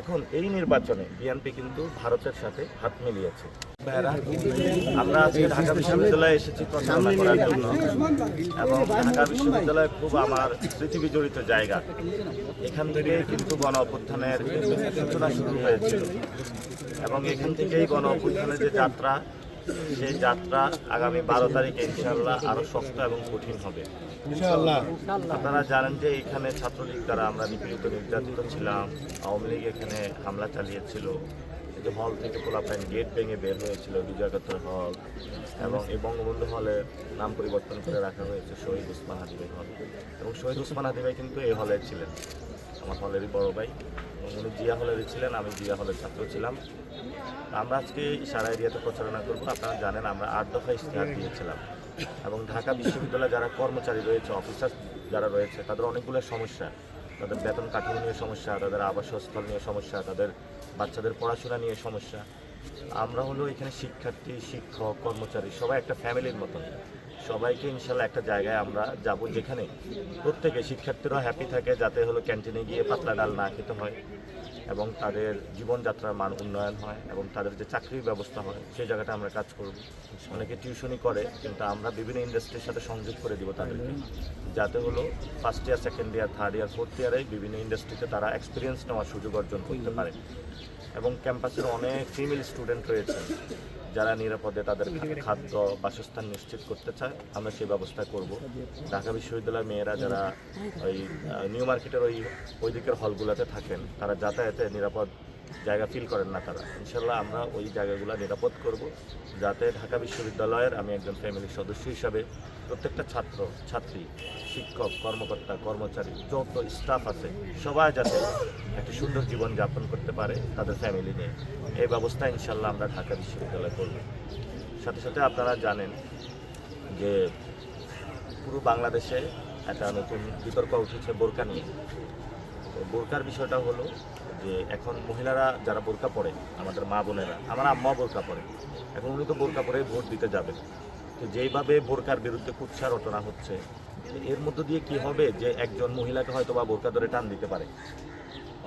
এখন এই নির্বাচনে বিএনপি কিন্তু ভারতের সাথে হাত মিলিয়েছে। আমরা আজকে ঢাকা বিশ্ববিদ্যালয়ে এসেছি প্রচারণা করার জন্য, এবং ঢাকা বিশ্ববিদ্যালয় খুব আমার স্মৃতি বিজড়িত জায়গা। এখান থেকে কিন্তু গণ অভ্যুত্থানের সূচনা শুরু হয়েছিল, এবং এখান থেকেই গণ অভ্যুত্থানের যে যাত্রা, সেই যাত্রা আগামী 12 তারিখে ইনশাআল্লাহ আরো শক্ত এবং কঠিন হবে। আপনারা জানেন যে এখানে ছাত্রলীগ দ্বারা আমরা নিপীড়িত নির্যাতিত ছিলাম। আওয়ামী লীগ এখানে হামলা চালিয়েছিল, যে হল থেকে পোলাপাইন গেট ভেঙে বের হয়েছিল, বিজয় একাত্তর হল, এবং এই বঙ্গবন্ধু হলের নাম পরিবর্তন করে রাখা হয়েছে শহীদ ওসমান হাদি ভাই হল। এবং শহীদ ওসমান হাদি ভাই কিন্তু এই হলে ছিলেন, আমার হলেরই বড় ভাই, এবং উনি জিয়া হলেরই ছিলেন, আমি জিয়া হলের ছাত্র ছিলাম। আমরা আজকে সারা এরিয়াতে প্রচারণা করবো। আপনারা জানেন আমরা 8 দফা ইশতেহার দিয়েছিলাম, এবং ঢাকা বিশ্ববিদ্যালয়ে যারা কর্মচারী রয়েছে, অফিসার যারা রয়েছে, তাদের অনেকগুলো সমস্যা, তাদের বেতন কাঠামো নিয়ে সমস্যা, তাদের আবাসস্থল নিয়ে সমস্যা, তাদের বাচ্চাদের পড়াশোনা নিয়ে সমস্যা। আমরা হলো এখানে শিক্ষার্থী, শিক্ষক, কর্মচারী সবাই একটা ফ্যামিলির মতন। সবাইকে ইনশাল্লাহ একটা জায়গায় আমরা যাব যেখানে প্রত্যেকে শিক্ষার্থীরাও হ্যাপি থাকে, যাতে হলো ক্যান্টিনে গিয়ে পাতলা ডাল না খেতে হয়, এবং তাদের জীবনযাত্রার মান উন্নয়ন হয়, এবং তাদের যে চাকরির ব্যবস্থা হয় সেই জায়গাটা আমরা কাজ করব। অনেকে টিউশনই করে, কিন্তু আমরা বিভিন্ন ইন্ডাস্ট্রির সাথে সংযোগ করে দিব তাদেরকে, যাতে হলো first year, second year, third year, fourth ইয়ারে বিভিন্ন ইন্ডাস্ট্রিতে তারা এক্সপিরিয়েন্স নেওয়ার সুযোগ অর্জন করতে পারে। এবং ক্যাম্পাসের অনেক ফিমেল স্টুডেন্ট রয়েছে যারা নিরাপদে তাদের খাদ্য, বাসস্থান নিশ্চিত করতে চায়, আমরা সেই ব্যবস্থা করব। ঢাকা বিশ্ববিদ্যালয়ের মেয়েরা যারা ওই নিউ মার্কেটের ওই দিকের হলগুলোতে থাকেন, তারা যাতায়াতে নিরাপদ জায়গা ফিল করেন না, তারা ইনশাল্লাহ আমরা ওই জায়গাগুলো নিরাপদ করব, যাতে ঢাকা বিশ্ববিদ্যালয়ের আমি একজন ফ্যামিলির সদস্য হিসাবে প্রত্যেকটা ছাত্র, ছাত্রী, শিক্ষক, কর্মকর্তা, কর্মচারী, যত স্টাফ আছে সবাই যাতে একটা সুন্দর জীবন যাপন করতে পারে তাদের ফ্যামিলি নিয়ে, এই ব্যবস্থা ইনশাল্লাহ আমরা ঢাকা বিশ্ববিদ্যালয়ে করব। সাথে সাথে আপনারা জানেন যে পুরো বাংলাদেশে একটা নতুন বিতর্ক উঠেছে বোরকা নিয়ে। তো বোরকার বিষয়টা হলো যে এখন মহিলারা যারা বোরকা পরে, আমাদের মা বোনেরা, আমার আম্মা বোরকা পরে, এখন উনি তো বোরকা পরে ভোট দিতে যাবেন। তো যেইভাবে বোরকার বিরুদ্ধে কুৎসা রটনা হচ্ছে, এর মধ্য দিয়ে কি হবে যে একজন মহিলাকে হয়তো বা বোরকা ধরে টান দিতে পারে,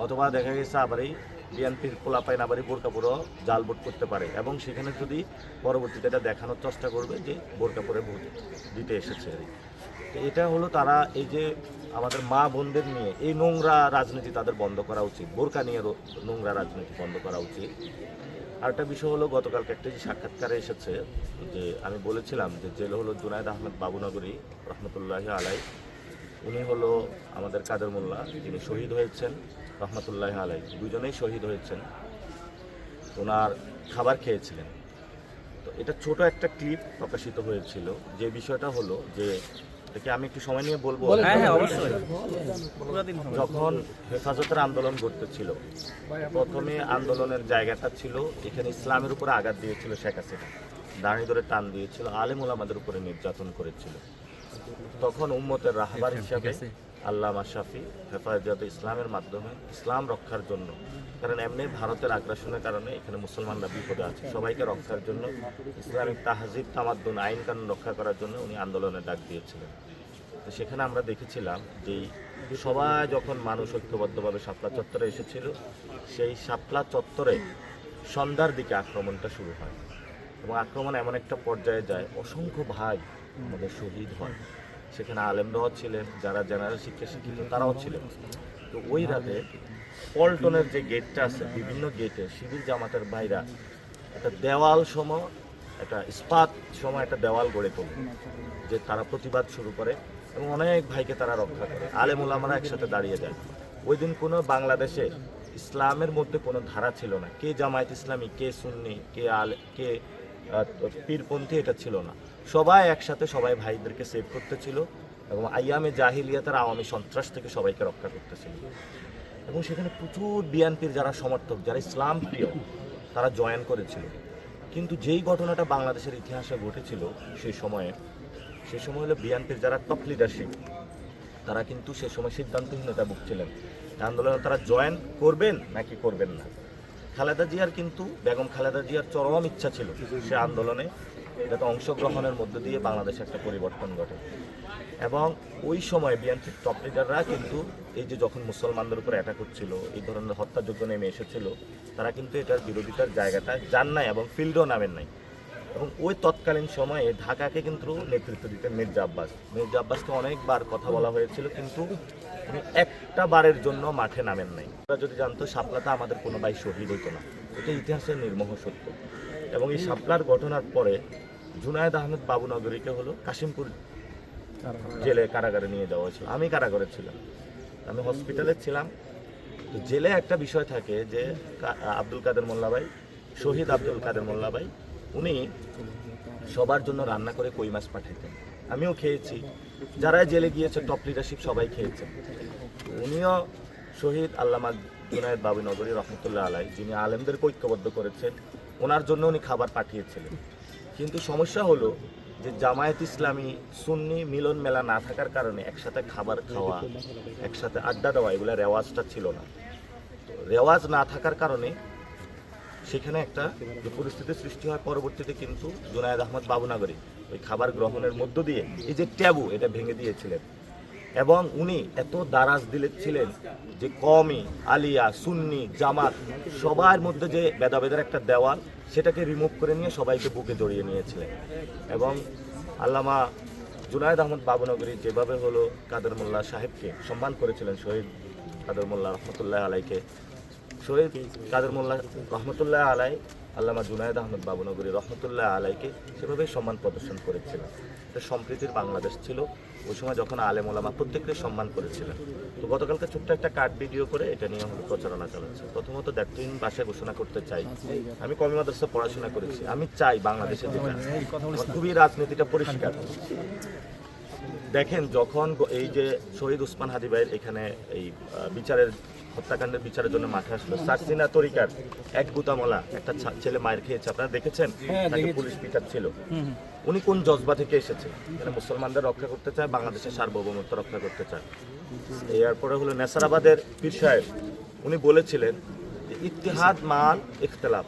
অথবা দেখা গেছে আবারই বিএনপির পোলাপাইন আবারই বোরকা পরে জাল ভোট করতে পারে, এবং সেখানে যদি পরবর্তীতে এটা দেখানোর চেষ্টা করবে যে বোরকা পরে ভোট দিতে এসেছে। তো এটা হলো তারা এই যে আমাদের মা বোনদের নিয়ে এই নোংরা রাজনীতি তাদের বন্ধ করা উচিত, বোরকা নিয়ে নোংরা রাজনীতি বন্ধ করা উচিত। আরেকটা বিষয় হলো গতকালকে একটা যে সাক্ষাৎকারে এসেছে, যে আমি বলেছিলাম যে জেল হলো জুনায়েদ আহমেদ বাবুনগরী রহমতুল্লাহি আলাই, উনি হলো আমাদের কাদের মোল্লা, যিনি শহীদ হয়েছেন রহমতুল্লাহি আলাই, দুজনেই শহীদ হয়েছেন, ওনার খাবার খেয়েছিলেন। তো এটা ছোট একটা ক্লিপ প্রকাশিত হয়েছিল, যে বিষয়টা হলো যে দেখি আমি একটু সময় নিয়ে বলবো। যখন হেফাজতের আন্দোলন ঘটতেছিল, প্রথমে আন্দোলনের জায়গাটা ছিল এখানে ইসলামের উপরে আঘাত দিয়েছিল শেখ হাসিনা, দাঁড়ি ধরে টান দিয়েছিল, আলেম ওলামাদের উপরে নির্যাতন করেছিল। তখন উম্মতের রাহবার হিসাবে আল্লামা শাফি হেফাজতে ইসলামের মাধ্যমে ইসলাম রক্ষার জন্য, কারণ এমনি ভারতের আগ্রাসনের কারণে এখানে মুসলমানরা বিপদে আছে, সবাইকে রক্ষার জন্য, ইসলামিক তাহজিব তামাদ্দুন আইন কানুন রক্ষা করার জন্য উনি আন্দোলনের ডাক দিয়েছিলেন। তো সেখানে আমরা দেখেছিলাম যে সবাই যখন মানুষ ঐক্যবদ্ধভাবে শাপলা চত্বরে এসেছিল, সেই শাপলা চত্বরে সন্ধ্যার দিকে আক্রমণটা শুরু হয়, এবং আক্রমণ এমন একটা পর্যায়ে যায় অসংখ্য ভাই আমাদের শহীদ হয়। সেখানে আলেমরাও ছিলেন, যারা জেনারেল শিক্ষা শিক্ষিত তারাও ছিলেন। তো ওই রাতে পল্টনের যে গেটটা আছে, বিভিন্ন গেটে শিবির জামাতের ভাইরা একটা দেওয়াল সম, একটা ইস্পাত সম একটা দেওয়াল গড়ে তোলে, যে তারা প্রতিবাদ শুরু করে, এবং অনেক ভাইকে তারা রক্ষা করে, আলেম ওলামারা একসাথে দাঁড়িয়ে যায়। ওই দিন কোনো বাংলাদেশে ইসলামের মধ্যে কোনো ধারা ছিল না, কে জামায়াত ইসলামী, কে সুন্নি, কে পীরপন্থী, এটা ছিল না। সবাই একসাথে সবাই ভাইদেরকে সেভ করতেছিল, এবং আইয়ামে জাহিলিয়াতের আওয়ামী সন্ত্রাস থেকে সবাইকে রক্ষা করতেছিল। এবং সেখানে প্রচুর বিএনপির যারা সমর্থক, যারা ইসলাম প্রিয়, তারা জয়েন করেছিল। কিন্তু যেই ঘটনাটা বাংলাদেশের ইতিহাসে ঘটেছিল সেই সময় হলো বিএনপির যারা টপ লিডারশিপ, তারা কিন্তু সে সময় সিদ্ধান্তহীনতা ভুগছিলেন, আন্দোলনে তারা জয়েন করবেন নাকি করবেন না। খালেদা জিয়ার কিন্তু, বেগম খালেদা জিয়ার চরম ইচ্ছা ছিল সে আন্দোলনে যাতে অংশগ্রহণের মধ্য দিয়ে বাংলাদেশে একটা পরিবর্তন ঘটে। এবং ওই সময় বিএনপির টপ লিডাররা কিন্তু এই যে যখন মুসলমানদের উপর অ্যাটাক হচ্ছিল, এই ধরনের হত্যাযজ্ঞ নেমে এসেছিল, তারা কিন্তু এটার বিরোধিতার জায়গাটা যান নাই এবং ফিল্ডও নামেন নাই। এবং ওই তৎকালীন সময়ে ঢাকাকে কিন্তু নেতৃত্ব দিতেন মির্জা আব্বাস। মির্জা আব্বাসকে অনেকবার কথা বলা হয়েছিল, কিন্তু উনি একটা বারের জন্য মাঠে নামেন নাই। ওরা যদি জানতো শাপলাতে আমাদের কোনো ভাই শহীদ হতো না, এটা ইতিহাসের নির্মোহ সত্য। এবং এই শাপলার ঘটনার পরে জুনায়েদ আহমেদ বাবুনগরীকে হলো কাশিমপুর জেলে কারাগারে নিয়ে যাওয়া হয়েছিল। আমি কারাগারে ছিলাম, আমি হসপিটালে ছিলাম। তো জেলে একটা বিষয় থাকে যে আব্দুল কাদের মোল্লা ভাই, শহীদ আব্দুল কাদের মোল্লা ভাই, উনি সবার জন্য রান্না করে কই মাছ পাঠাইতেন। আমিও খেয়েছি, যারা জেলে গিয়েছে টপ লিডারশিপ সবাই খেয়েছে। উনিও শহীদ আল্লামা জুনায়েদ বাবুনগরী রহমতুল্লাহ আলাই, যিনি আলেমদেরকে ঐক্যবদ্ধ করেছেন, ওনার জন্য উনি খাবার পাঠিয়েছিলেন। কিন্তু সমস্যা হলো যে জামায়াত ইসলামী সুন্নি মিলন মেলা না থাকার কারণে একসাথে খাবার খাওয়া, একসাথে আড্ডা দেওয়া, এগুলো রেওয়াজটা ছিল না। রেওয়াজ না থাকার কারণে সেখানে একটা যে পরিস্থিতির সৃষ্টি হয়, পরবর্তীতে কিন্তু জুনায়েদ আহমদ বাবুনগরী ওই খাবার গ্রহণের মধ্য দিয়ে এই যে ট্যাবু, এটা ভেঙে দিয়েছিলেন। এবং উনি এত দারাজ দিলেছিলেন যে কওমি, আলিয়া, সুন্নি, জামাত সবার মধ্যে যে ভেদাভেদের একটা দেওয়াল, সেটাকে রিমুভ করে নিয়ে সবাইকে বুকে জড়িয়ে নিয়েছিলেন। এবং আল্লামা জুনায়েদ আহমদ বাবুনগরী যেভাবে হলো কাদের মোল্লা সাহেবকে সম্মান করেছিলেন, শহীদ কাদের মোল্লা রহমতুল্লাহ আলাইকে, শহীদ কাদের মোল্লা রহমতুল্লাহ আলাই আল্লামা জুনায়েদ আহমদ বাবুনগরী রহমতুল্লাহ আলাইকে সেভাবেই সম্মান প্রদর্শন করেছিলেন। এটা সম্প্রীতির বাংলাদেশ ছিল ওই সময়, যখন আলেম ওলামা প্রত্যেককে সম্মান করেছিলেন। তো গতকালকে ছোট্ট একটা কার্ড ভিডিও করে এটা নিয়ে হলো প্রচারণা চালাচ্ছে। প্রথমত দ্যাট্রিন ভাষায় ঘোষণা করতে চাই, আমি কওমি মাদ্রাসায় পড়াশোনা করেছি, আমি চাই বাংলাদেশে যেটা খুবই রাজনীতিটা পরিষ্কার। দেখেন, যখন এই যে শহীদ উসমান হাদি ভাইয়ের এখানে এই বিচারের হত্যাকাণ্ডের বিচারের জন্য মাঠে আসলো, সার্সিনা তরিকার এক গুতামলা একটা ছেলে মায়ের খেয়েছে, আপনারা দেখেছেন, তাকে পুলিশ পিটাচ্ছিল। উনি কোন জজবা থেকে এসেছে? এখানে মুসলমানদের রক্ষা করতে চায়, বাংলাদেশের সার্বভৌমত্ব রক্ষা করতে চায়। এরপরে হলো নেসারাবাদের পীর সাহেব, উনি বলেছিলেন যে ইত্তেহাদ মাল ইখতিলাফ,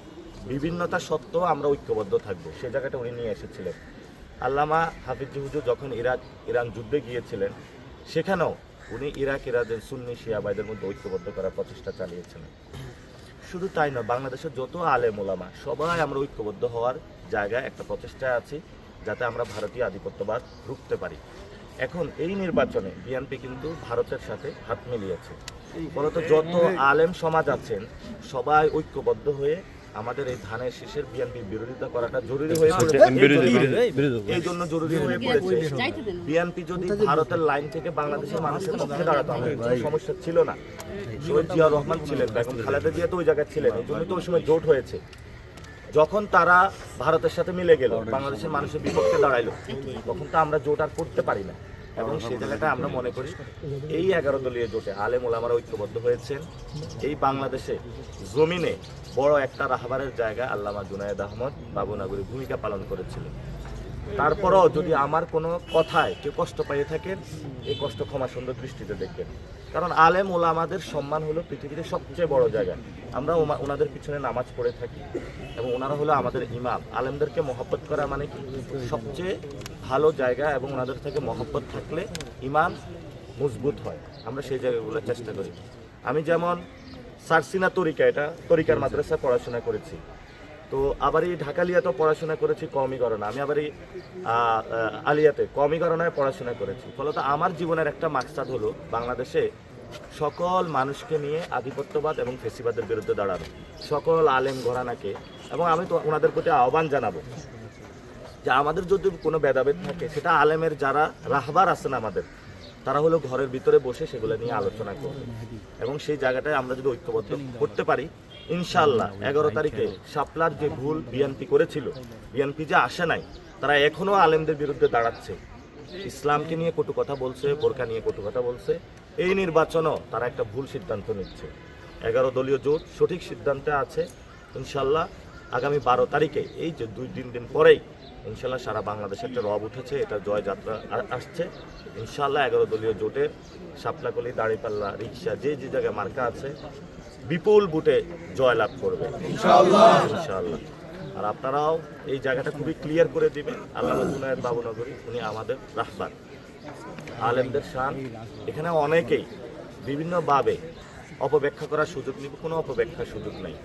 বিভিন্নতা সত্ত্বেও আমরা ঐক্যবদ্ধ থাকবো, সেই জায়গাটা উনি নিয়ে এসেছিলেন। আল্লামা হাফিজ হুজুর যখন ইরান যুদ্ধে গিয়েছিলেন, সেখানেও উনি ইরাকের সুন্নি শিয়া ভাইদের মধ্যে ঐক্যবদ্ধ করার প্রচেষ্টা চালিয়েছিলেন। শুধু তাই নয়, বাংলাদেশের যত আলেম ওলামা সবাই আমরা ঐক্যবদ্ধ হওয়ার জায়গায় একটা প্রচেষ্টায় আছি, যাতে আমরা ভারতীয় আধিপত্যবাদ রুখতে পারি। এখন এই নির্বাচনে বিএনপি কিন্তু ভারতের সাথে হাত মিলিয়েছে। ফলত যত আলেম সমাজ আছেন সবাই ঐক্যবদ্ধ হয়ে আমাদের এই ধানের শীষের বিএনপির বিরোধিতা করাটা জরুরি হয়ে পড়েছে। এই জন্য জরুরি হয়ে পড়েছে, বিএনপি যদি ভারতের লাইন থেকে বাংলাদেশের মানুষের পক্ষে দাঁড়াতো, আমাদের কোনো সমস্যা ছিল না। শহীদ জিয়া রহমান ছিলেন, বেগম খালেদা জিয়া তো ওই জায়গায় ছিলেন, এই জন্য তো ওই সময় জোট হয়েছে। যখন তারা ভারতের সাথে মিলে গেল, বাংলাদেশের মানুষের বিপক্ষে দাঁড়াইলো, তখন তো আমরা জোট আর করতে পারি না। এবং সেই জায়গাটা আমরা মনে করি এই 11 দলীয় জোটে আলেম ওলামারা ঐক্যবদ্ধ হয়েছেন। এই বাংলাদেশে জমিনে বড় একটা রাহবারের জায়গা আল্লামা জুনায়েদ আহমদ বাবুনগরী ভূমিকা পালন করেছিলেন। তারপরও যদি আমার কোনো কথায় কেউ কষ্ট পেয়ে থাকেন, এই কষ্ট ক্ষমা সুন্দর দৃষ্টিতে দেখবেন। কারণ আলেম ওলামাদের সম্মান হলো পৃথিবীতে সবচেয়ে বড় জায়গা। আমরা ওনাদের পিছনে নামাজ পড়ে থাকি এবং ওনারা হলো আমাদের ইমাম। আলেমদেরকে মহব্বত করা মানে কি সবচেয়ে ভালো জায়গা, এবং ওনাদের থেকে মহব্বত থাকলে ইমান মজবুত হয়। আমরা সেই জায়গাগুলো চেষ্টা করি। আমি যেমন সার্সিনা তরিকা, এটা তরিকার মাদ্রাসায় পড়াশোনা করেছি। তো আবার এই ঢাকালিয়াতেও পড়াশোনা করেছি কওমি গণনা, আমি আবার এই আলিয়াতে কওমি গণনায় পড়াশোনা করেছি। ফলত আমার জীবনের একটা মাকসাদ হলো বাংলাদেশে সকল মানুষকে নিয়ে আধিপত্যবাদ এবং ফেসিবাদের বিরুদ্ধে দাঁড়ানো, সকল আলেম ঘরানাকে। এবং আমি তো ওনাদের প্রতি আহ্বান জানাবো যে আমাদের যদি কোনো ভেদাভেদ থাকে, সেটা আলেমের যারা রাহবার আছেন আমাদের, তারা হলো ঘরের ভিতরে বসে সেগুলো নিয়ে আলোচনা করবে। এবং সেই জায়গাটায় আমরা যদি ঐক্যবদ্ধ করতে পারি, ইনশাআল্লাহ 11 তারিখে শাপলার যে ভুল বিএনপি করেছিল, বিএনপি যে আসে নাই, তারা এখনো আলেমদের বিরুদ্ধে দাঁড়াচ্ছে, ইসলামকে নিয়ে কটু কথা বলছে, বোরকা নিয়ে কটু কথা বলছে। এই নির্বাচনও তারা একটা ভুল সিদ্ধান্ত নিচ্ছে। 11 দলীয় জোট সঠিক সিদ্ধান্তে আছে। ইনশাআল্লাহ আগামী 12 তারিখে, এই যে 2-3 দিন পরেই ইনশাআল্লাহ সারা বাংলাদেশে একটা রব উঠেছে, এটা জয়যাত্রা আসছে। ইনশাআল্লাহ 11 দলীয় জোটের শাপলাকলি, দাঁড়িপাল্লা, রিক্সা, যে যে জায়গায় মার্কা আছে, বিপুল বুটে জয়লাভ করবে ইনশাআল্লাহ। ইনশাআল্লাহ। আর আপনারাও এই জায়গাটা খুবই ক্লিয়ার করে দিবেন, আল্লামা জুনায়েদ বাবুনগরী উনি আমাদের রাহবার, আলেমদের শান। এখানে অনেকেই বিভিন্নভাবে অপব্যাখ্যা করার সুযোগ নিব, কোনো অপব্যাখ্যার সুযোগ নেই।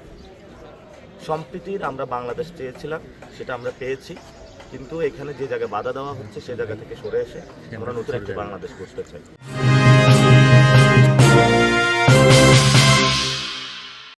সম্প্রীতির আমরা বাংলাদেশ চেয়েছিলাম, সেটা আমরা পেয়েছি, কিন্তু এখানে যে জায়গায় বাধা দেওয়া হচ্ছে সে জায়গা থেকে সরে এসে আমরা নতুন একটা বাংলাদেশ করতে চাই।